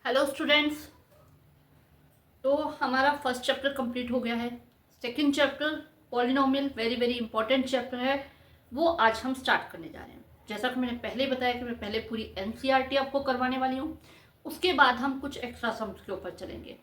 Hello students. तो हमारा first chapter complete हो गया है। Second chapter polynomial very very important chapter है, वो आज हम स्टार्ट करने जा रहे हैं। जैसा कि मैंने पहले बताया कि मैं पहले पूरी एनसीईआरटी आपको करवाने वाली हूँ, उसके बाद हम कुछ एक्स्ट्रा सम्स के ऊपर चलेंगे।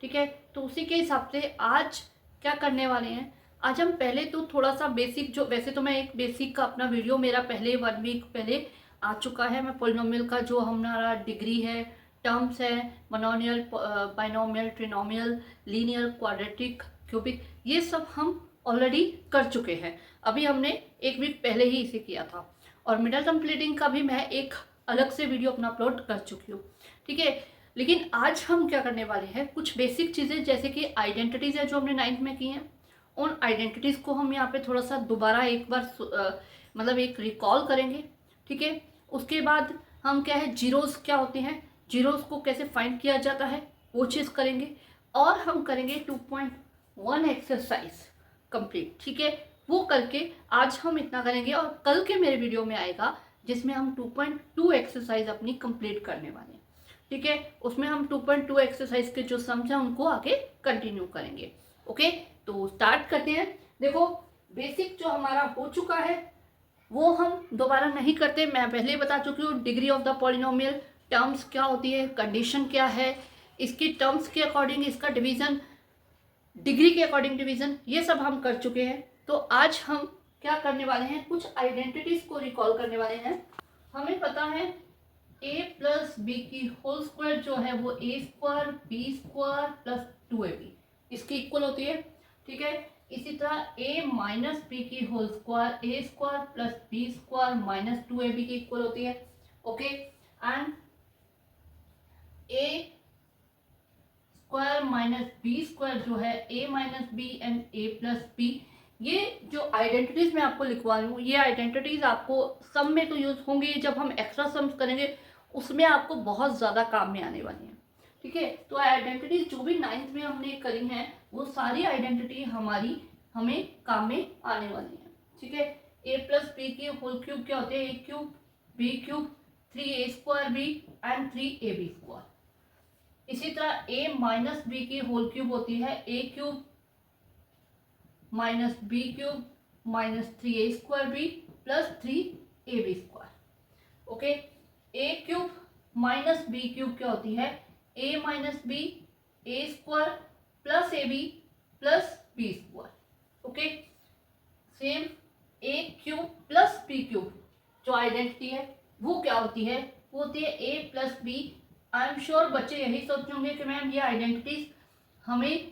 ठीक है, तो उसी के हिसाब से आज क्या करने वाले हैं। आज हम पहले तो थोड़ा सा बेसिक, जो वैसे तो मैं एक बेसिक का अपना वीडियो मेरा पहले 1 वीक पहले आ चुका है। मैं पॉलिनोमियल का जो हमारा डिग्री है, टर्म्स है, monomial, binomial, trinomial, linear, quadratic, cubic, ये सब हम ऑलरेडी कर चुके हैं। अभी हमने 1 वीक पहले ही इसे किया था। और मिडल कंप्लीटिंग का भी मैं एक अलग से वीडियो अपना अपलोड कर चुकी हूँ। ठीक है, लेकिन आज हम क्या करने वाले हैं, कुछ बेसिक चीज़ें जैसे कि आइडेंटिटीज़ है जो हमने 9th में की हैं, उन आइडेंटिटीज़ को हम यहाँ पे थोड़ा सा दोबारा एक बार मतलब एक रिकॉल करेंगे। ठीक है, उसके बाद हम क्या है, जीरोज़ क्या होते हैं, जीरोज़ को कैसे फाइंड किया जाता है, वो चीज़ करेंगे। और हम करेंगे 2.1 एक्सरसाइज कंप्लीट। ठीक है, वो करके आज हम इतना करेंगे। और कल के मेरे वीडियो में आएगा जिसमें हम 2.2 एक्सरसाइज अपनी कंप्लीट करने वाले हैं। ठीक है, उसमें हम 2.2 एक्सरसाइज के जो सम्स हैं उनको आगे कंटिन्यू करेंगे। ओके, तो स्टार्ट करते हैं। देखो, बेसिक जो हमारा हो चुका है वो हम दोबारा नहीं करते। मैं पहले ही बता चुकी हूँ degree of the polynomial, terms क्या होती है, कंडीशन क्या है, इसकी टर्म्स के अकॉर्डिंग इसका डिवीजन, डिग्री के अकॉर्डिंग डिवीजन, ये सब हम कर चुके हैं। तो आज हम क्या करने वाले हैं, कुछ आइडेंटिटीज को रिकॉल करने वाले हैं। हमें पता है a प्लस बी की होल स्क्वायर जो है वो a square B square plus 2ab इसकी इक्वल होती है। ठीक है, इसी तरह a माइनस बी की whole square a square plus B square minus 2ab की इक्वल होती है। Okay, and a square minus B square जो है a minus B and a plus B, ये जो आइडेंटिटीज मैं आपको लिखवा रही हूँ, ये आइडेंटिटीज आपको सम में तो यूज होंगी, जब हम एक्स्ट्रा सम्स करेंगे उसमें आपको बहुत ज़्यादा काम में आने वाली हैं। ठीक है, तो आइडेंटिटीज जो भी 9th में हमने करी हैं वो सारी आइडेंटिटी हमारी हमें काम में आने वाली हैं। ठीक है, a प्लस बी की होल क्यूब क्या होते हैं, a cube B cube 3a square B and 3ab square. इसी तरह a माइनस बी की होल क्यूब होती है a cube minus B cube minus 3a square B plus 3ab square. Okay, a cube minus B cube क्या होती है, a minus B a square plus ab plus b square. Okay, same a cube plus b cube जो identity है वो क्या होती है, वो होती है a plus B. I am sure बच्चे यही सोच होंगे कि मैम ये आइडेंटिटीज हमें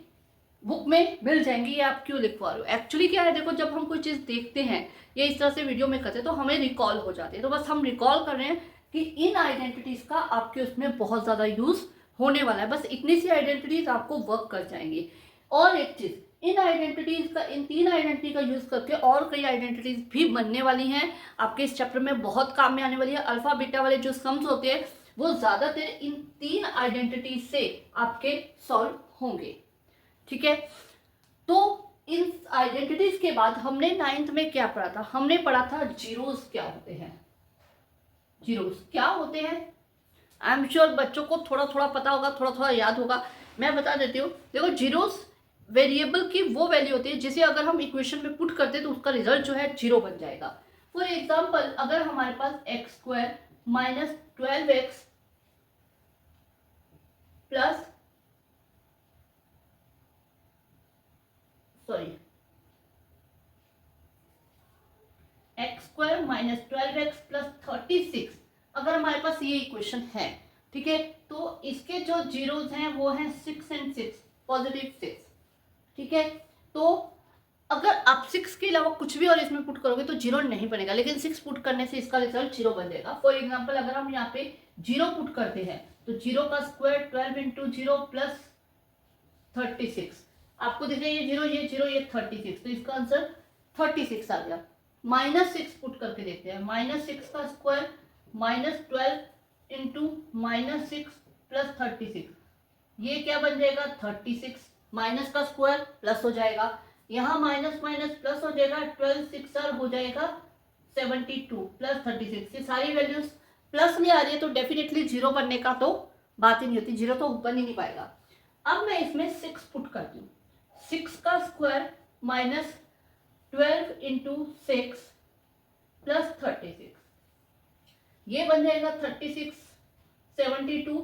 बुक में मिल जाएंगी, ये आप क्यों लिखवा रहे हो। एक्चुअली क्या है, देखो, जब हम कोई चीज़ देखते हैं या इस तरह से वीडियो में करते हैं तो हमें रिकॉल हो जाती है। तो बस हम रिकॉल कर रहे हैं कि इन आइडेंटिटीज़ का आपके उसमें बहुत ज़्यादा यूज़ होने वाला है। बस इतनी सी आइडेंटिटीज़ आपको वर्क कर जाएंगी। और एक चीज़, इन आइडेंटिटीज़ का, इन 3 आइडेंटिटी का यूज़ करके और कई आइडेंटिटीज़ भी बनने वाली हैं, आपके इस चैप्टर में बहुत काम में आने वाली है। अल्फा बीटा वाले जो सम्स होते हैं वो ज़्यादातर इन 3 आइडेंटिटीज से आपके सॉल्व होंगे। ठीक है, तो इन आइडेंटिटीज के बाद हमने 9th में क्या पढ़ा था, हमने पढ़ा था जीरोस क्या होते हैं। जीरोस क्या होते हैं, आई एम श्योर बच्चों को थोड़ा थोड़ा पता होगा, थोड़ा थोड़ा याद होगा। मैं बता देती हूँ। देखो, जीरोस वेरिएबल की वो वैल्यू होती है जिसे अगर हम इक्वेशन में पुट करते हैं तो उसका रिजल्ट जो है 0 बन जाएगा। फॉर एग्जाम्पल, अगर हमारे पास x square minus 12x plus x square minus 12x plus 36, अगर हमारे पास ये इक्वेशन है, ठीक है, तो इसके जो जीरोज हैं वो हैं 6 एंड 6, पॉजिटिव 6। ठीक है, तो अगर आप 6 के अलावा कुछ भी और इसमें पुट करोगे तो 0 नहीं बनेगा, लेकिन 6 पुट करने से इसका रिजल्ट 0 बन जाएगा। फॉर एग्जाम्पल, अगर हम यहाँ पे 0 पुट करते हैं तो 0 का स्क्वायर 12 इंटू 0 प्लस 36, आपको दिख रहा है ये 0 ये 0 ये 36, तो इसका आंसर 36 आ गया। -6 पुट करके देखते हैं, -6 का स्क्वायर माइनस 12 इंटू -6 प्लस 36, ये क्या बन जाएगा 36, माइनस का स्क्वायर प्लस हो जाएगा, यहाँ माइनस माइनस प्लस हो जाएगा, 12 6 हो जाएगा 72 प्लस 36, ये सारी वैल्यूज प्लस में आ रही है तो डेफिनेटली 0 बनने का तो बात ही नहीं होती, 0 तो बन ही नहीं पाएगा। अब मैं इसमें 6 पुट करती हूँ, 6 का स्क्वायर माइनस 12 इंटू 6 प्लस 36, ये बन जाएगा 36, 72,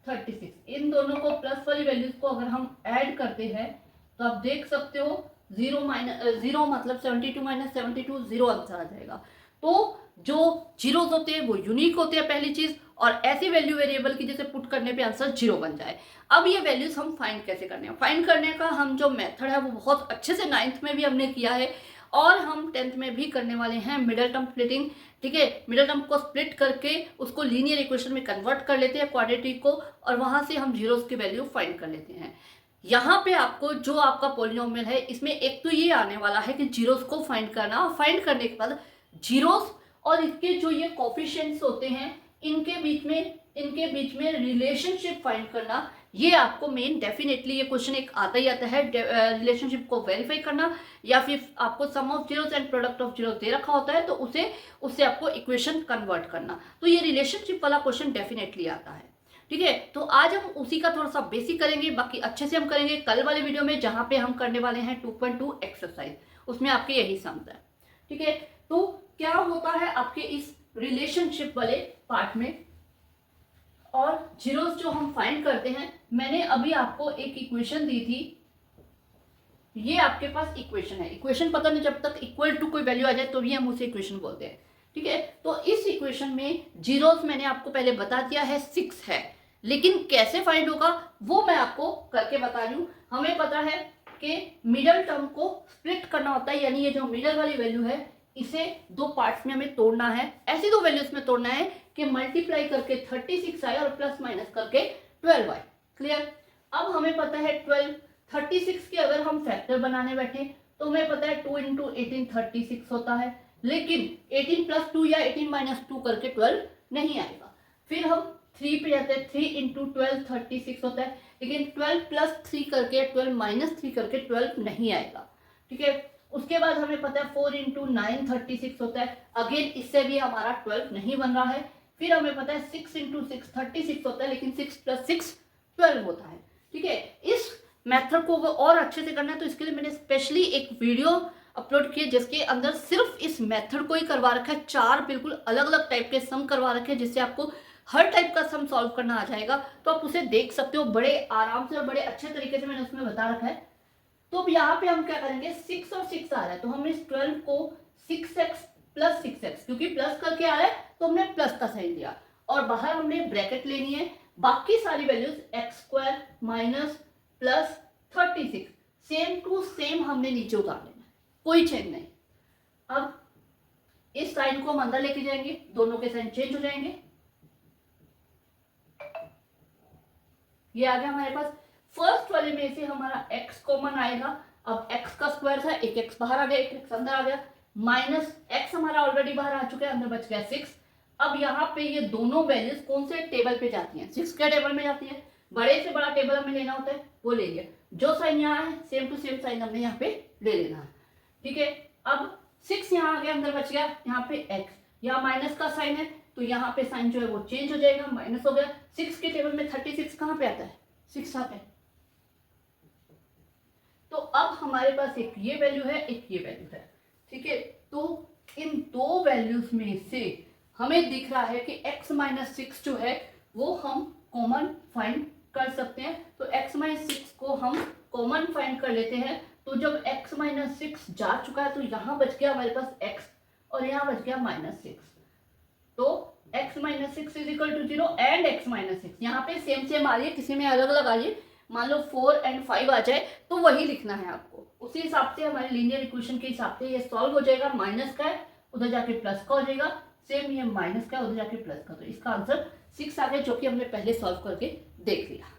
36। इन दोनों को प्लस वाली वैल्यूज को अगर हम ऐड करते हैं तो आप देख सकते हो 0 मतलब 72 माइनस 72 0 आंसर आ जाएगा। तो जो जीरोस होते हैं वो यूनिक होते हैं पहली चीज, और ऐसी वैल्यू वेरिएबल की जैसे पुट करने पे आंसर 0 बन जाए। अब ये वैल्यूज हम फाइंड कैसे करने हैं, फाइंड करने का हम जो मेथड है वो बहुत अच्छे से 9th में भी हमने किया है और हम 10th में भी करने वाले हैं, मिडल टर्म स्प्लिटिंग। ठीक है, मिडल टर्म को स्प्लिट करके उसको लीनियर इक्वेशन में कन्वर्ट कर लेते हैं, क्वाड्रेटिक को, और वहां से हम जीरोस की वैल्यू फाइंड कर लेते हैं। यहाँ पे आपको जो आपका पॉलिनोमियल है इसमें एक तो ये आने वाला है कि जीरोस को फाइंड करना, और फाइंड करने के बाद जीरोस और इसके जो ये कोफिशिएंट्स होते हैं इनके बीच में रिलेशनशिप फाइंड करना, ये आपको मेन डेफिनेटली ये क्वेश्चन एक आता ही आता है, रिलेशनशिप को वेरीफाई करना, या फिर आपको sum of zeros and product of zeros दे रखा होता है तो उससे आपको इक्वेशन कन्वर्ट करना, तो ये रिलेशनशिप वाला क्वेश्चन डेफिनेटली आता है। ठीक है, तो आज हम उसी का थोड़ा सा बेसिक करेंगे, बाकी अच्छे से हम करेंगे कल वाले वीडियो में जहां पे हम करने वाले हैं 2.2 एक्सरसाइज, उसमें आपके यही सम्स है। ठीक है, तो क्या होता है आपके इस रिलेशनशिप वाले पार्ट में, और जीरोस जो हम फाइंड करते हैं, मैंने अभी आपको एक इक्वेशन दी थी, ये आपके पास इक्वेशन है, इक्वेशन पता नहीं जब तक इक्वल टू कोई वैल्यू आ जाए तो भी हम उसे इक्वेशन बोलते हैं। ठीक है, तो इस इक्वेशन में जीरोस मैंने आपको पहले बता दिया है 6 है, लेकिन कैसे फाइंड होगा वो मैं आपको करके बता रही हूँ। हमें पता है कि मिडल टर्म को स्प्लिट करना होता है, यानी ये जो मिडल वाली वैल्यू है इसे दो पार्ट्स में हमें तोड़ना है, ऐसी दो वैल्यूज में तोड़ना है कि मल्टीप्लाई करके 36 आए और प्लस माइनस करके 12 आए। क्लियर? अब हमें पता है 12, 36 के अगर हम फैक्टर बनाने बैठे तो हमें पता है 2 इंटू 18 36 होता है, लेकिन 18 प्लस 2 या 18 माइनस 2 करके 12 नहीं आएगा। फिर हम 3 पे जाते हैं, 3 इंटू 12 36 होता है, लेकिन 12 प्लस 3 करके 12 माइनस 3 करके 12 नहीं आएगा। ठीक है, उसके बाद हमें पता है 4 इंटू 9 36 होता है, अगेन इससे भी हमारा 12 नहीं बन रहा है। फिर हमें पता है 6 इंटू 6 36 होता है, लेकिन 6 प्लस 6 12 होता है। ठीक है, इस मेथड को और अच्छे से करना है तो इसके लिए मैंने स्पेशली एक वीडियो अपलोड किए जिसके अंदर सिर्फ इस मेथड को ही करवा रखा है, 4 बिल्कुल अलग अलग टाइप के सम करवा रखे हैं जिससे आपको हर टाइप का सम सॉल्व करना आ जाएगा। तो आप उसे देख सकते हो, बड़े आराम से और बड़े अच्छे तरीके से मैंने उसमें बता रखा है। तो अब यहाँ पे हम क्या करेंगे, 6 और 6 आ रहा है तो हम इस 12 को 6x प्लस 6x, क्योंकि प्लस करके आ रहा है तो हमने प्लस का साइन दिया, और बाहर हमने ब्रैकेट लेनी है, बाकी सारी values X square minus plus 36 same to same हमने नीचे उतार लेना है, कोई चेंज नहीं। अब इस साइन को हम अंदर लेके जाएंगे, दोनों के साइन चेंज हो जाएंगे, ये आ गया हमारे पास। फर्स्ट वाले में से हमारा x कॉमन आएगा, अब x का स्क्वायर था, एक x बाहर आ गया, एक x अंदर आ गया, माइनस x हमारा ऑलरेडी बाहर आ चुका है, अंदर बच गया 6। अब यहाँ पे ये दोनों वैल्यूज कौन से टेबल पे जाती हैं, 6 के टेबल में जाती है, बड़े से बड़ा टेबल हमें लेना होता है वो ले लिया, जो साइन यहाँ है सेम टू सेम साइन हमने यहाँ पे ले लेना है। ठीक है, अब 6 यहाँ आ गया, अंदर बच गया यहाँ पे x, यहाँ माइनस का साइन है तो यहाँ पे साइन जो है वो चेंज हो जाएगा, माइनस हो गया। 6 के टेबल में 36 कहाँ पे आता है, 6 आता है। तो अब हमारे पास एक ये वैल्यू है, एक ये वैल्यू है। ठीक है, तो इन दो वैल्यूज में से हमें दिख रहा है कि x माइनस 6 जो है वो हम कॉमन फाइंड कर सकते हैं, तो x माइनस 6 को हम कॉमन फाइंड कर लेते हैं। तो जब x माइनस 6 जा चुका है तो यहाँ बच गया हमारे पास x और यहाँ बच गया माइनस 6, तो x minus 6 is equal to 0 and x minus 6, यहाँ पे सेम सेम आ रही है, किसी में अलग अलग आ रही है, मान लो 4 एंड 5 आ जाए तो वही लिखना है आपको, उसी हिसाब से हमारे लीनियर इक्वेशन के हिसाब से ये सॉल्व हो जाएगा। माइनस का है उधर जाके प्लस का हो जाएगा, सेम ये माइनस का उधर जाके प्लस का, तो इसका आंसर 6 आ गया, जो कि हमने पहले सॉल्व करके देख लिया।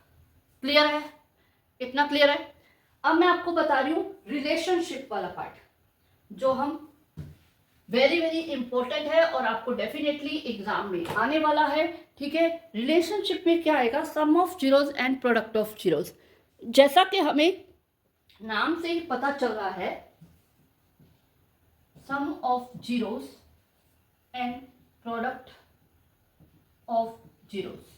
क्लियर है, इतना क्लियर है। अब मैं आपको बता रही हूँ रिलेशनशिप वाला पार्ट, जो हम वेरी वेरी इंपॉर्टेंट है और आपको डेफिनेटली एग्जाम में आने वाला है। ठीक है, रिलेशनशिप में क्या आएगा, sum of zeros and product of zeros. जैसा कि हमें नाम से ही पता चल रहा है, sum of zeros and product of zeros,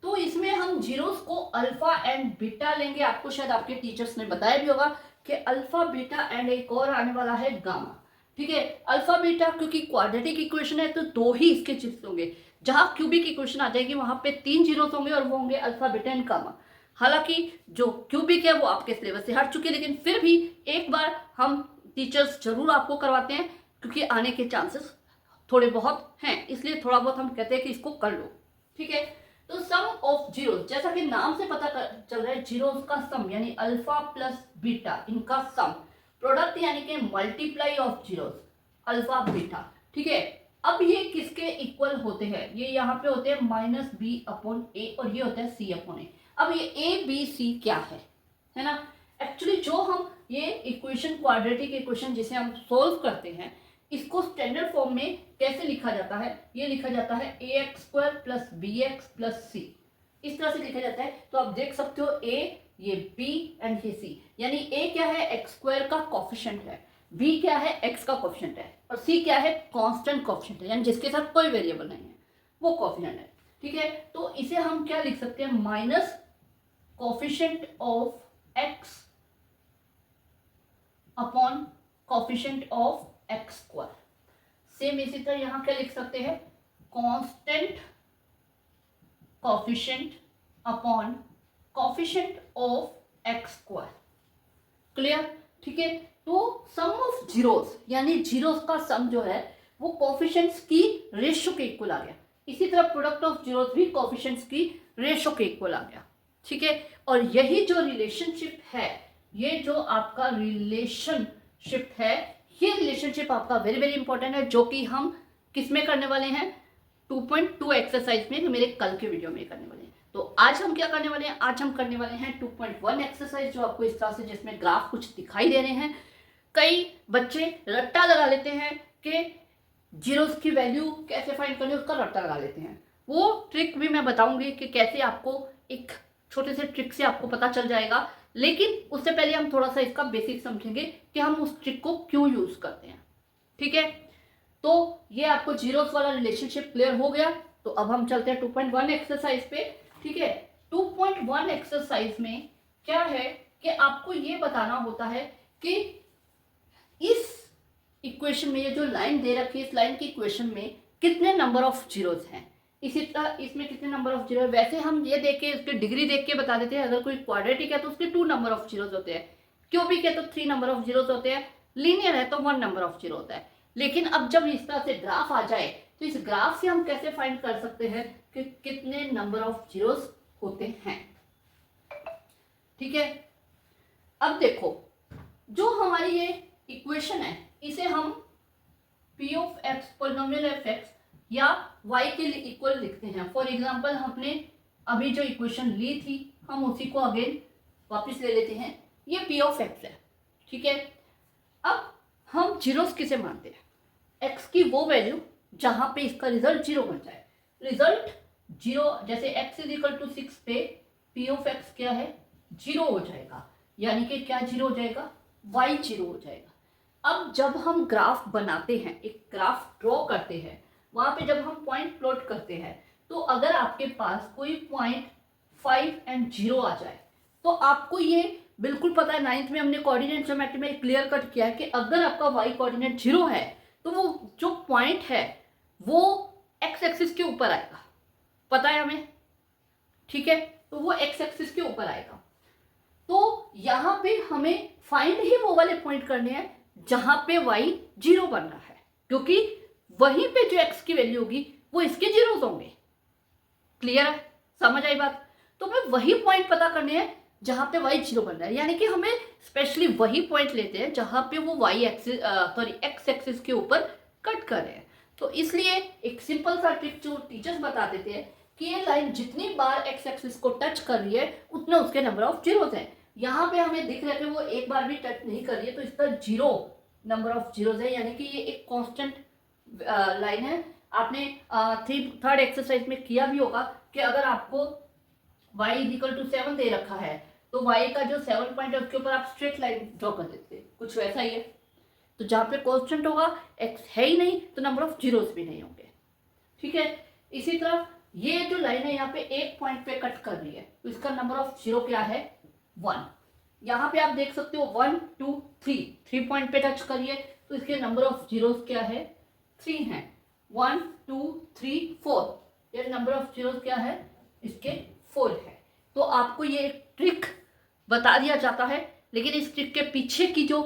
तो इसमें हम जीरोस को अल्फा एंड बीटा लेंगे। आपको शायद आपके टीचर्स ने बताया भी होगा कि अल्फा बीटा एंड एक और आने वाला है गामा। ठीक है, अल्फा बीटा क्योंकि क्वाड्रेटिक इक्वेशन है तो दो ही इसके चिप्स होंगे। जहां क्यूबिक इक्वेशन आ जाएगी वहां पे 3 जीरोस होंगे और वो होंगे अल्फा बीटा एंड गामा। हालांकि जो क्यूबिक है वो आपके सिलेबस से हट चुकी है, लेकिन फिर भी एक बार हम टीचर्स जरूर आपको करवाते हैं क्योंकि आने के चांसेस थोड़े बहुत हैं, इसलिए थोड़ा बहुत हम कहते हैं कि इसको कर लो। ठीक है, तो सम ऑफ जीरोस, जैसा कि नाम से पता चल रहा है, जीरोस का सम यानी अल्फा प्लस बीटा इनका सम, प्रोडक्ट यानी कि multiply of zeros alpha beta. ठीक है, अब ये किसके इक्वल होते हैं? ये यहाँ पे होते हैं माइनस बी अपॉन ए और ये होता है सी अपॉन ए। अब ये ए बी सी क्या है ना? एक्चुअली जो हम ये इक्वेशन क्वाड्रेटिक इक्वेशन जिसे हम सोल्व करते हैं इसको स्टैंडर्ड फॉर्म में कैसे लिखा जाता है? ये लिखा जाता है a x square plus b x plus c, इस तरह से लिखा जाता है। तो आप देख सकते हो ए, ये बी एंड ये सी, यानी ए क्या है? एक्स स्क्वायर का कोफिशिएंट है, बी क्या है? एक्स का कोफिशिएंट है, और सी क्या है? कांस्टेंट कोफिशिएंट है, यानी जिसके साथ कोई वेरिएबल नहीं है वो कोफिशिएंट है। ठीक है, तो इसे हम क्या लिख सकते हैं? Minus coefficient of x upon coefficient of x square. Same इसी तरह यहां क्या लिख सकते हैं? Constant coefficient upon coefficient of x square. Clear? ठीक है, तो सम ऑफ जीरोस यानी जीरोस का सम जो है वो कोफिशिएंट्स की रेशियो के इक्वल आ गया। इसी तरह प्रोडक्ट ऑफ जीरोस भी कोफिशिएंट्स की रेशियो के इक्वल आ गया। ठीक है, और यही जो रिलेशनशिप है, ये जो आपका रिलेशनशिप है, ये रिलेशनशिप आपका वेरी वेरी इंपॉर्टेंट है, जो कि हम किस में करने वाले हैं? 2.2 एक्सरसाइज में, मेरे कल के वीडियो में करने वाले हैं। तो आज हम क्या करने वाले हैं? आज हम करने वाले हैं 2.1 एक्सरसाइज, जो आपको इस तरह से जिसमें ग्राफ कुछ दिखाई दे रहे हैं। कई बच्चे रट्टा लगा लेते हैं कि जीरोस की वैल्यू कैसे फाइंड करनी है, उसका रट्टा लगा लेते हैं। वो ट्रिक भी मैं बताऊंगी कि कैसे आपको एक छोटे से ट्रिक से आपको पता चल जाएगा, लेकिन उससे पहले हम थोड़ा सा इसका बेसिक समझेंगे कि हम उस ट्रिक को क्यों यूज करते हैं। ठीक है, तो ये आपको जीरोस वाला रिलेशनशिप क्लियर हो गया। तो अब हम चलते हैं 2.1 एक्सरसाइज पे। ठीक है, 2.1 एक्सरसाइज में क्या है कि आपको ये बताना होता है कि इस इक्वेशन में, ये जो लाइन दे रखी है, इस लाइन की इक्वेशन में कितने नंबर ऑफ जीरोस हैं। इसी तरह इसमें कितने नंबर ऑफ जीरो है? वैसे हम ये देख के उसकी डिग्री देख के बता देते हैं। अगर कोई क्वाड्रेटिक है तो उसके 2 नंबर ऑफ जीरोस होते हैं, क्यूबिक है तो 3 नंबर ऑफ जीरोस होते हैं, लीनियर है तो 1 नंबर ऑफ जीरो होता है। लेकिन अब जब इस तरह से ग्राफ आ जाए तो इस ग्राफ से हम कैसे फाइंड कर सकते हैं कि कितने नंबर ऑफ जीरोस होते हैं। ठीक है, अब देखो, जो हमारी ये इक्वेशन है इसे हम P of x polynomial F x या y के लिए इक्वल लिखते हैं। फॉर एग्जाम्पल हमने अभी जो इक्वेशन ली थी हम उसी को अगेन वापस ले लेते हैं। ये p ऑफ x है। ठीक है, अब हम जीरोस किसे मानते हैं? x की वो वैल्यू जहां पे इसका रिजल्ट जीरो बन जाए। रिजल्ट जीरो, जैसे x इज इक्वल टू 6 पे p ऑफ x क्या है? जीरो हो जाएगा, यानी कि क्या जीरो हो जाएगा? y जीरो हो जाएगा। अब जब हम ग्राफ बनाते हैं, एक ग्राफ ड्रॉ करते हैं, वहां पे जब हम पॉइंट प्लॉट करते हैं, तो अगर आपके पास कोई पॉइंट 5 एंड 0 आ जाए तो आपको ये बिल्कुल पता है, 9th में हमने कोऑर्डिनेट ज्योमेट्री में क्लियर कट किया है कि अगर आपका y कोऑर्डिनेट 0 है तो वो जो पॉइंट है वो x एक्सिस के ऊपर आएगा, पता है हमें। ठीक है, तो वो x एक्सिस के ऊपर आएगा। तो यहाँ पे हमें फाइंड ही वो वाले पॉइंट करने हैं जहां पे y 0 बन रहा है, क्योंकि वहीं पे जो x की वैल्यू होगी वो इसके जीरोस होंगे। क्लियर है? समझ आई बात? तो हमें वही पॉइंट पता करने हैं जहां पे y 0 बन रहा है, यानी कि हमें स्पेशली वही पॉइंट लेते हैं जहां पे वो y एक्सिस x एक्सिस के ऊपर कट कर रहे हैं। तो इसलिए एक सिंपल सा ट्रिक जो टीचर्स बता देते हैं कि ये लाइन जितनी बार x एक्सिस को टच कर रही है उतने उसके नंबर ऑफ जीरोस हैं। यहाँ पे हमें दिख रहा है कि वो एक बार भी टच नहीं कर रही है, तो इसका 0 नंबर ऑफ जीरोस है, यानी कि ये एक कांस्टेंट लाइन है। आपने थर्ड एक्सरसाइज में किया भी होगा कि अगर आपको y इज इक्वल टू 7 दे रखा है तो y का जो 7 पॉइंट है उसके ऊपर आप स्ट्रेट लाइन ड्रॉ कर देते हैं, कुछ वैसा ही है। तो जहाँ पे कांस्टेंट होगा x है ही नहीं तो नंबर ऑफ जीरोस भी नहीं होंगे। ठीक है, इसी तरह ये जो लाइन है यहाँ पे एक पॉइंट पे कट कर रही है, तो इसका नंबर ऑफ जीरो क्या है 1। यहाँ पे आप देख सकते हो 1 2 3, 3 पॉइंट पे टच करिए तो इसके नंबर ऑफ जीरोस क्या है 3 है। 1 2 3 4, ये नंबर ऑफ जीरोस क्या है इसके 4 है। तो आपको ये एक ट्रिक बता दिया जाता है, लेकिन इस ट्रिक के पीछे की जो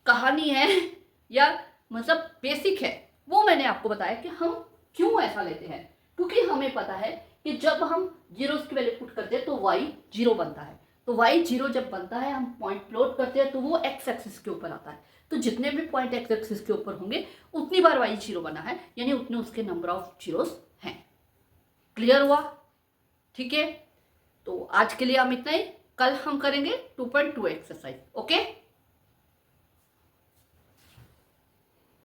कहानी है या मतलब बेसिक है वो मैंने आपको बताया कि हम क्यों ऐसा लेते हैं। क्योंकि हमें पता है कि जब हम जीरोस की वैल्यू पुट करते हैं तो y 0 बनता है, तो y 0 जब बनता है हम पॉइंट प्लॉट करते हैं तो वो x एक्सिस के ऊपर आता है, तो जितने भी पॉइंट x एक्सिस के ऊपर होंगे उतनी बार y 0 बना है, यानी उतने उसके नंबर ऑफ जीरोस हैं। क्लियर हुआ? ठीक है, तो आज के लिए हम इतना ही, कल हम करेंगे 2.2 एक्सरसाइज। ओके।